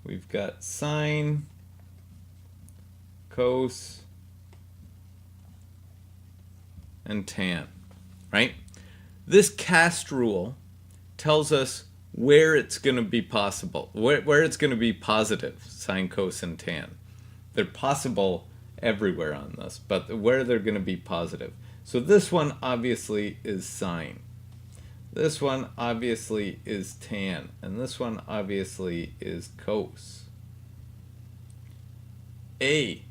we've got sine, cos, and tan, right? This cast rule tells us where it's going to be possible, where it's going to be positive, sine, cos, and tan. They're possible everywhere on this, but where they're going to be positive. So this one obviously is sine. This one obviously is tan. And this one obviously is cos. A.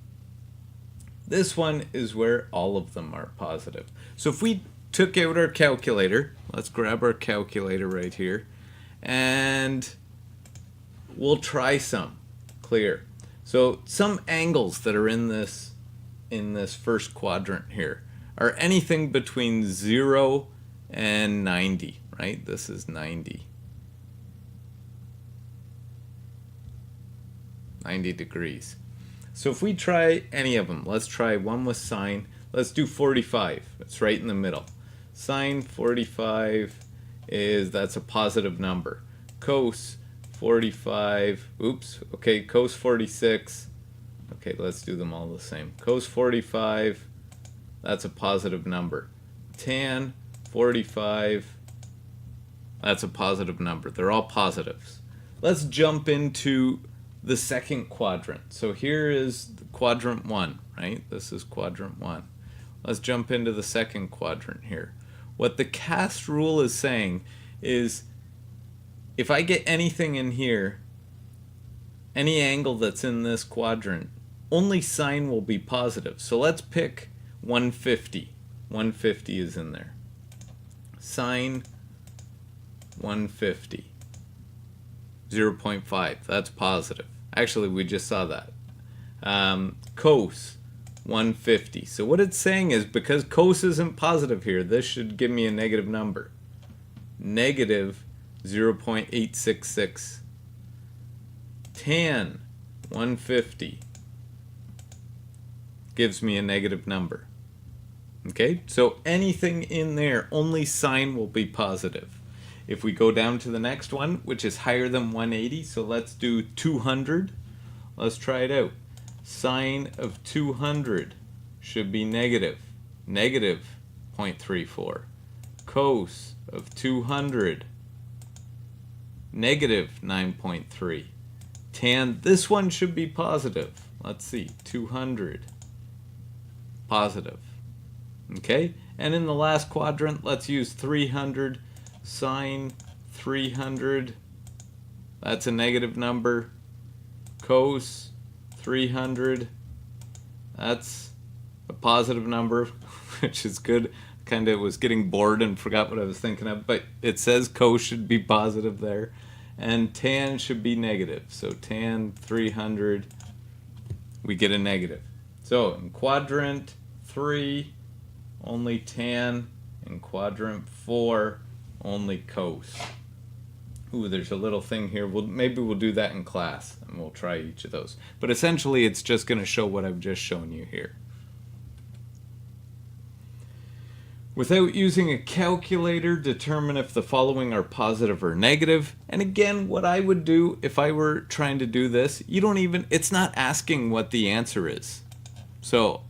This one is where all of them are positive. So if we took out our calculator, let's grab our calculator right here, and we'll try some. Clear. So some angles that are in this first quadrant here are anything between 0 and 90, right? This is 90. 90 degrees. So if we try any of them, let's try one with sine. Let's do 45. It's right in the middle. Sine 45 that's a positive number. Cos 45, oops, okay, cos 46. Okay, let's do them all the same. Cos 45, that's a positive number. Tan 45, that's a positive number. They're all positives. Let's jump into the second quadrant. So here is quadrant 1, right? This is quadrant 1. Let's jump into the second quadrant here. What the cast rule is saying is if I get anything in here, any angle that's in this quadrant, only sine will be positive. So let's pick 150. 150 is in there. Sine 150. 0.5, that's positive. Actually, we just saw that. Cos 150. So what it's saying is because cos isn't positive here, this should give me a negative number. Negative 0.866. Tan 150 gives me a negative number. Okay, so anything in there, only sine will be positive. If we go down to the next one, which is higher than 180, so let's do 200. Let's try it out. Sine of 200 should be negative. Negative 0.34. Cos of 200, negative 9.3. Tan, this one should be positive. Let's see, 200, positive. Okay, and in the last quadrant, let's use 300. Sine 300, that's a negative number. Cos 300, that's a positive number, which is good. Kind of was getting bored and forgot what I was thinking of, but it says cos should be positive there. And tan should be negative. So tan 300, we get a negative. So in quadrant 3, only tan. In quadrant 4, only cos. Ooh, there's a little thing here. Maybe we'll do that in class, and we'll try each of those. But essentially, it's just going to show what I've just shown you here. Without using a calculator, determine if the following are positive or negative. And again, what I would do if I were trying to do this, it's not asking what the answer is. So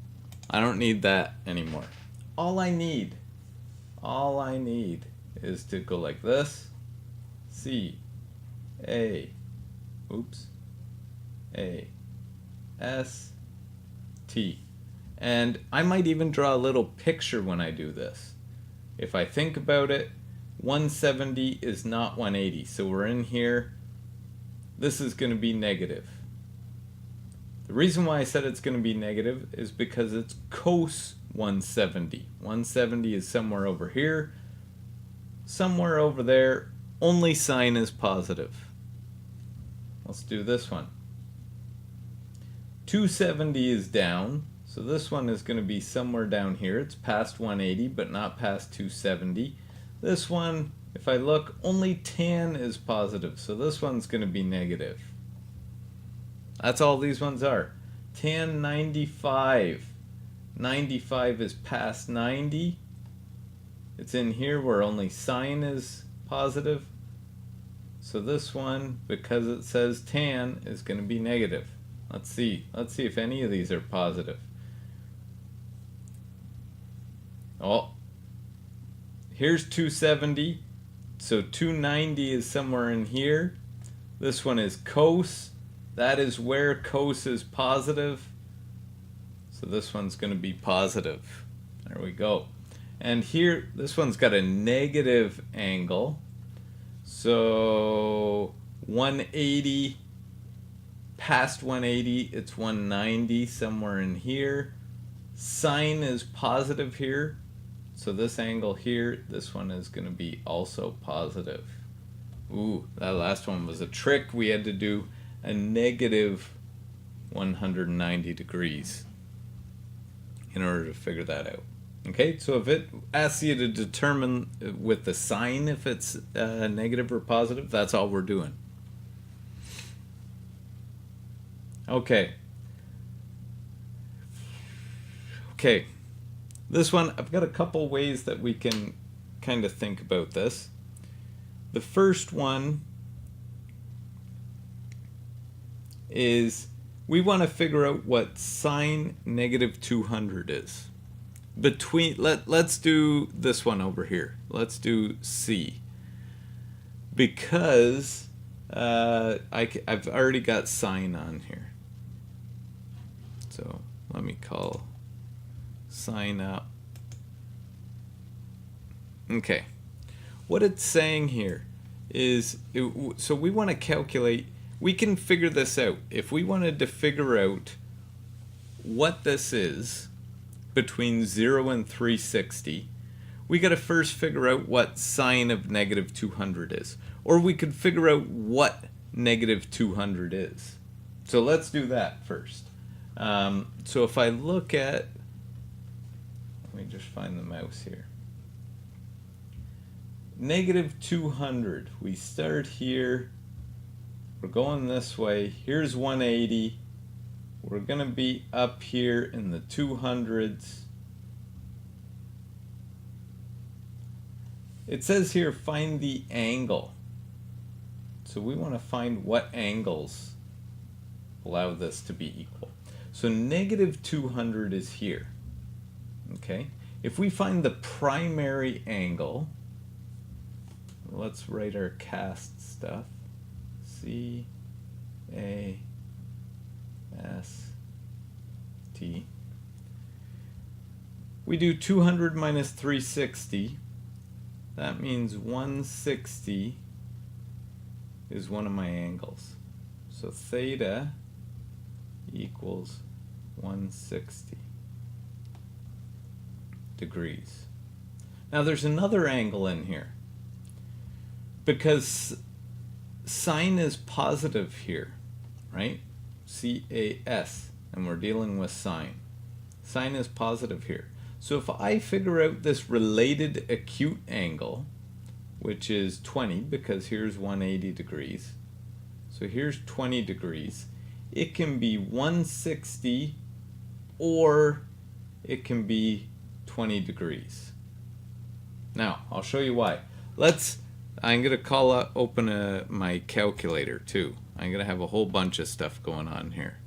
I don't need that anymore. All I need is to go like this. C, A, oops, A, S, T. And I might even draw a little picture when I do this. If I think about it, 170 is not 180. So we're in here. This is going to be negative. The reason why I said it's going to be negative is because it's cos 170. 170 is somewhere over here. Somewhere over there, only sine is positive. Let's do this one. 270 is down. So this one is going to be somewhere down here. It's past 180, but not past 270. This one, if I look, only tan is positive. So this one's going to be negative. That's all these ones are. Tan 95. 95 is past 90. It's in here where only sine is positive. So this one, because it says tan, is going to be negative. Let's see if any of these are positive. Oh, here's 270, so 290 is somewhere in here. This one is cos. That is where cos is positive. So this one's going to be positive. There we go. And here, this one's got a negative angle. So 180, past 180, it's 190, somewhere in here. Sine is positive here. So this angle here, this one is going to be also positive. Ooh, that last one was a trick. We had to do a negative 190 degrees in order to figure that out. Okay, so if it asks you to determine with the sign if it's negative or positive, that's all we're doing. Okay. Okay, this one, I've got a couple ways that we can kind of think about this. The first one is we want to figure out what sine negative 200 is. Let's do this one over here. Let's do C. Because I've already got sine on here. So let me call sine up. Okay. What it's saying here is, so we want to calculate, we can figure this out. If we wanted to figure out what this is between 0 and 360, we got to first figure out what sine of negative 200 is. Or we could figure out what negative 200 is. So let's do that first. So if I look at, let me just find the mouse here. Negative 200, we start here, we're going this way, here's 180, we're going to be up here in the 200s. It says here find the angle. So we want to find what angles allow this to be equal. So negative 200 is here. Okay? If we find the primary angle, let's write our cast stuff. C A S T. We do 200 minus 360. That means 160 is one of my angles. So theta equals 160 degrees. Now there's another angle in here. Because sine is positive here, right? CAS, and we're dealing with sine. Sine is positive here. So if I figure out this related acute angle, which is 20, because here's 180 degrees, so here's 20 degrees, it can be 160 or it can be 20 degrees. Now, I'll show you why. I'm going to open my calculator too. I'm going to have a whole bunch of stuff going on here.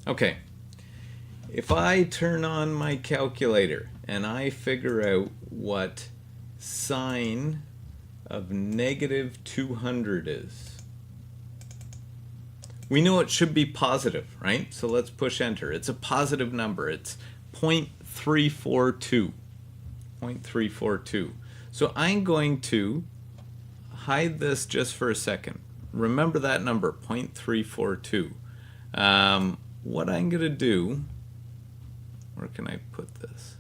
Okay, if I turn on my calculator and I figure out what sine of negative 200 is, we know it should be positive, right? So let's push enter. It's a positive number. It's 0.342. 0.342. So I'm going to hide this just for a second. Remember that number, 0.342. What I'm going to do, where can I put this?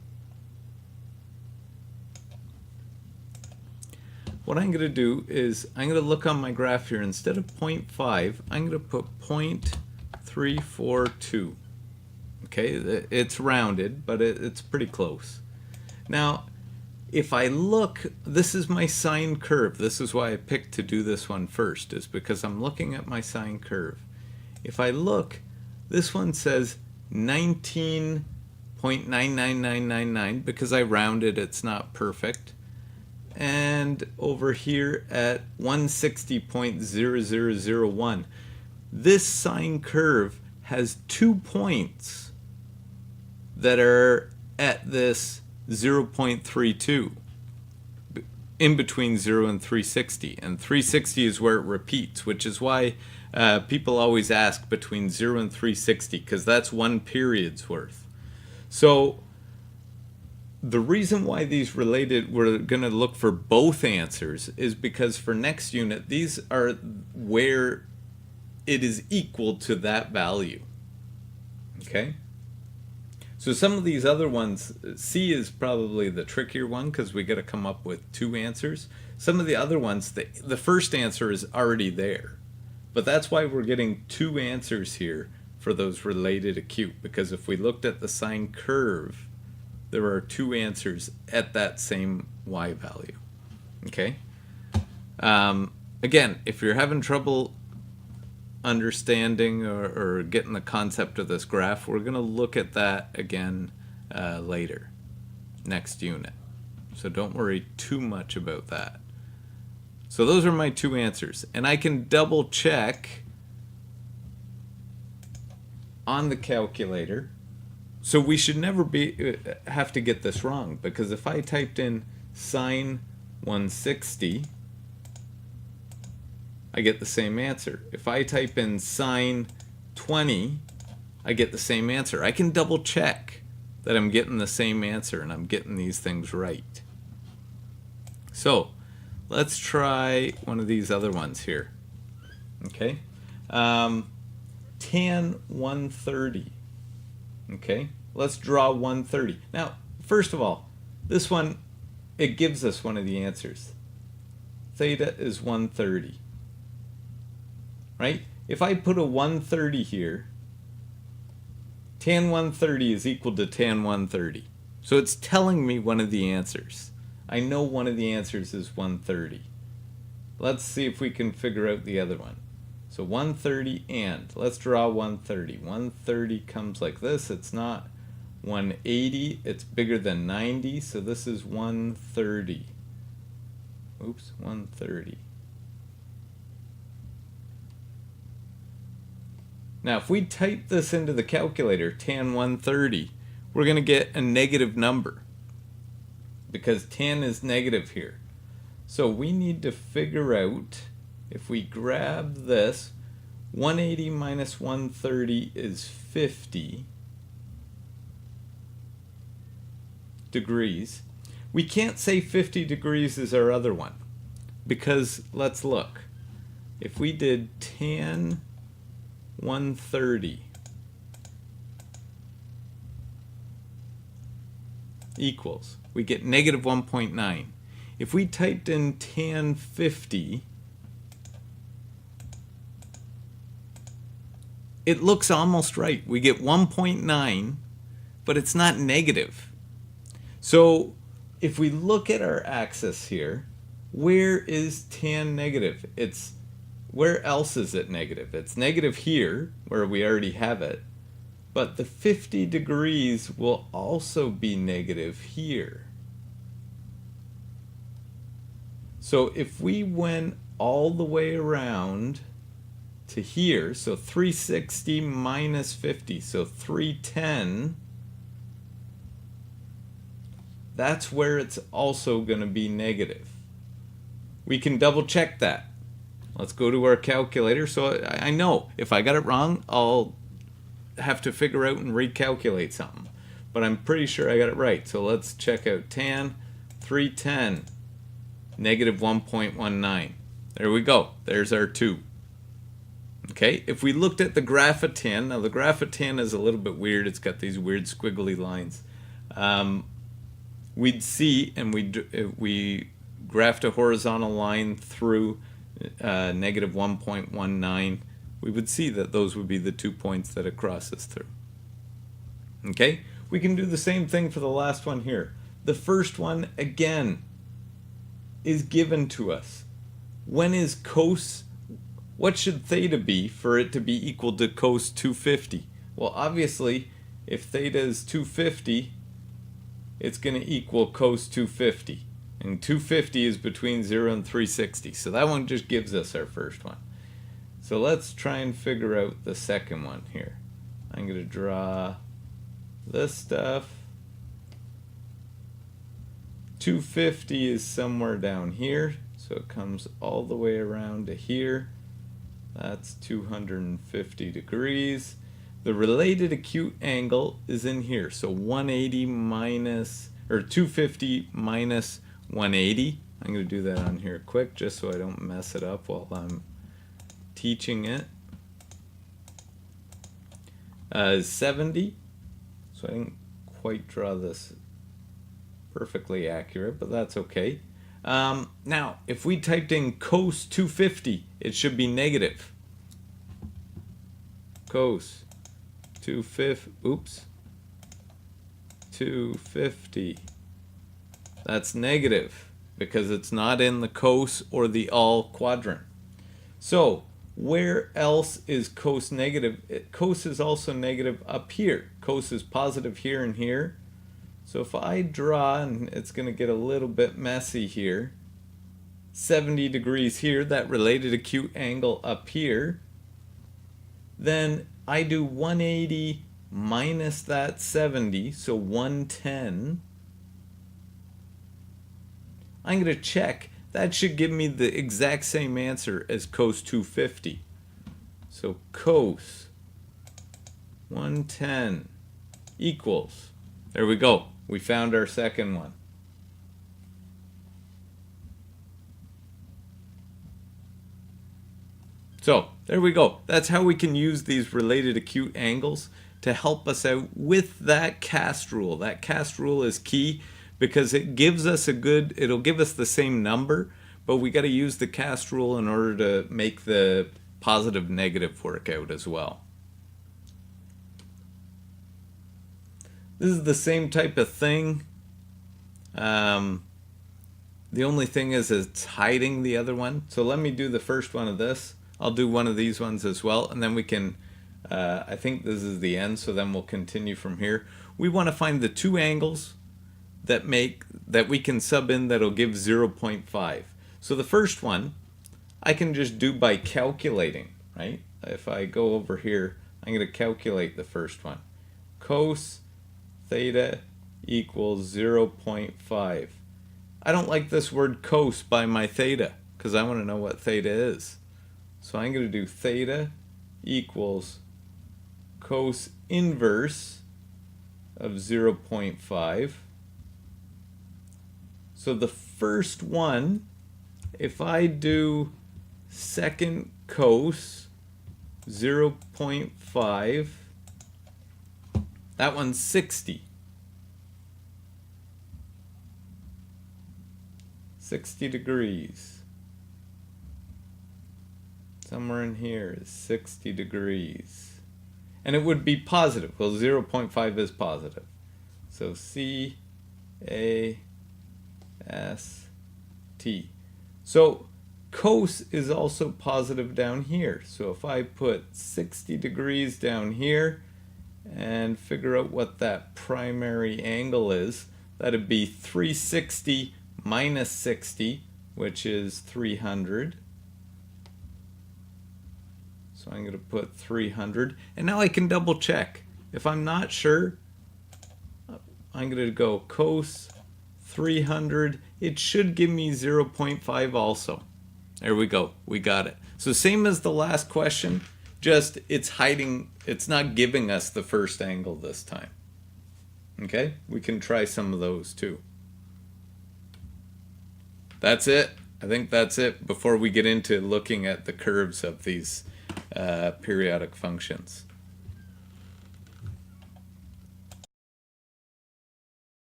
What I'm going to do is I'm going to look on my graph here. Instead of 0.5, I'm going to put 0.342. Okay, it's rounded, but it's pretty close. Now, if I look, this is my sine curve. This is why I picked to do this one first, is because I'm looking at my sine curve. If I look, this one says 19.99999 because I rounded, it's not perfect. and over here at 160.0001. This sine curve has 2 points that are at this 0.32 in between 0 and 360, and 360 is where it repeats, which is why people always ask between 0 and 360, because that's 1 period's worth. So the reason why these related, we're going to look for both answers, is because for next unit, these are where it is equal to that value. Okay? So some of these other ones, C is probably the trickier one because we got to come up with 2 answers. Some of the other ones, the first answer is already there. But that's why we're getting 2 answers here for those related acute, because if we looked at the sine curve, there are 2 answers at that same y value. Okay? Again, if you're having trouble understanding or getting the concept of this graph, we're going to look at that again later, next unit. So don't worry too much about that. So those are my 2 answers, and I can double check on the calculator. So we should never have to get this wrong, because if I typed in sine 160, I get the same answer. If I type in sine 20, I get the same answer. I can double check that I'm getting the same answer and I'm getting these things right. So let's try one of these other ones here. Okay, tan 130. Okay, let's draw 130. Now, first of all, this one, it gives us one of the answers. Theta is 130. Right? If I put a 130 here, tan 130 is equal to tan 130. So it's telling me one of the answers. I know one of the answers is 130. Let's see if we can figure out the other one. So 130 and, let's draw 130. 130 comes like this. It's not 180. It's bigger than 90. So this is 130. Oops, 130. Now, if we type this into the calculator, tan 130, we're going to get a negative number because tan is negative here. So we need to figure out, if we grab this, 180 minus 130 is 50 degrees. We can't say 50 degrees is our other one, because let's look. If we did tan 130 equals, we get negative 1.9. If we typed in tan 50, it looks almost right. We get 1.9, but it's not negative. So if we look at our axis here, where is tan negative? Where else is it negative? It's negative here, where we already have it, but the 50 degrees will also be negative here. So if we went all the way around to here, so 360 minus 50, so 310, that's where it's also going to be negative. We can double check that. Let's go to our calculator. So I know if I got it wrong, I'll have to figure out and recalculate something. But I'm pretty sure I got it right. So let's check out tan 310, negative 1.19. There we go. There's our 2. Okay, if we looked at the graph of tan, now the graph of tan is a little bit weird. It's got these weird squiggly lines. We'd see, and we graphed a horizontal line through negative 1.19, we would see that those would be the 2 points that it crosses through. Okay, we can do the same thing for the last one here. The first one, again, is given to us. When is cos, what should theta be for it to be equal to cos 250? Well, obviously, if theta is 250, it's going to equal cos 250. And 250 is between 0 and 360. So that one just gives us our first one. So let's try and figure out the second one here. I'm going to draw this stuff. 250 is somewhere down here, so it comes all the way around to here. That's 250 degrees. The related acute angle is in here, so 180 minus, or 250 minus 180. I'm going to do that on here quick just so I don't mess it up while I'm teaching it. 70. So I didn't quite draw this perfectly accurate, but that's okay. Now, if we typed in cos 250, it should be negative. Cos 250. That's negative because it's not in the cos or the all quadrant. So where else is cos negative? Cos is also negative up here. Cos is positive here and here. So if I draw, and it's going to get a little bit messy here, 70 degrees here, that related acute angle up here, then I do 180 minus that 70, so 110. I'm going to check. That should give me the exact same answer as cos 250. So cos 110 equals, there we go. We found our second one. So there we go. That's how we can use these related acute angles to help us out with that cast rule. That cast rule is key because it gives us it'll give us the same number, but we got to use the cast rule in order to make the positive negative work out as well. This is the same type of thing. The only thing is it's hiding the other one. So let me do the first one of this. I'll do one of these ones as well, and then we can, I think this is the end, so then we'll continue from here. We want to find the two angles that we can sub in that'll give 0.5. So the first one, I can just do by calculating, right? If I go over here, I'm going to calculate the first one. Cos theta equals 0.5. I don't like this word cos by my theta because I want to know what theta is. So I'm going to do theta equals cos inverse of 0.5. So the first one, if I do second cos 0.5, that one's 60. 60 degrees. Somewhere in here is 60 degrees. And it would be positive. Well, 0.5 is positive. So C, A, S, T. So cos is also positive down here. So if I put 60 degrees down here and figure out what that primary angle is, that'd be 360 minus 60, which is 300. So I'm going to put 300. And now I can double check. If I'm not sure, I'm going to go cos 300. It should give me 0.5 also. There we go. We got it. So same as the last question, just it's hiding, it's not giving us the first angle this time. Okay? We can try some of those too. That's it. I think that's it before we get into looking at the curves of these periodic functions.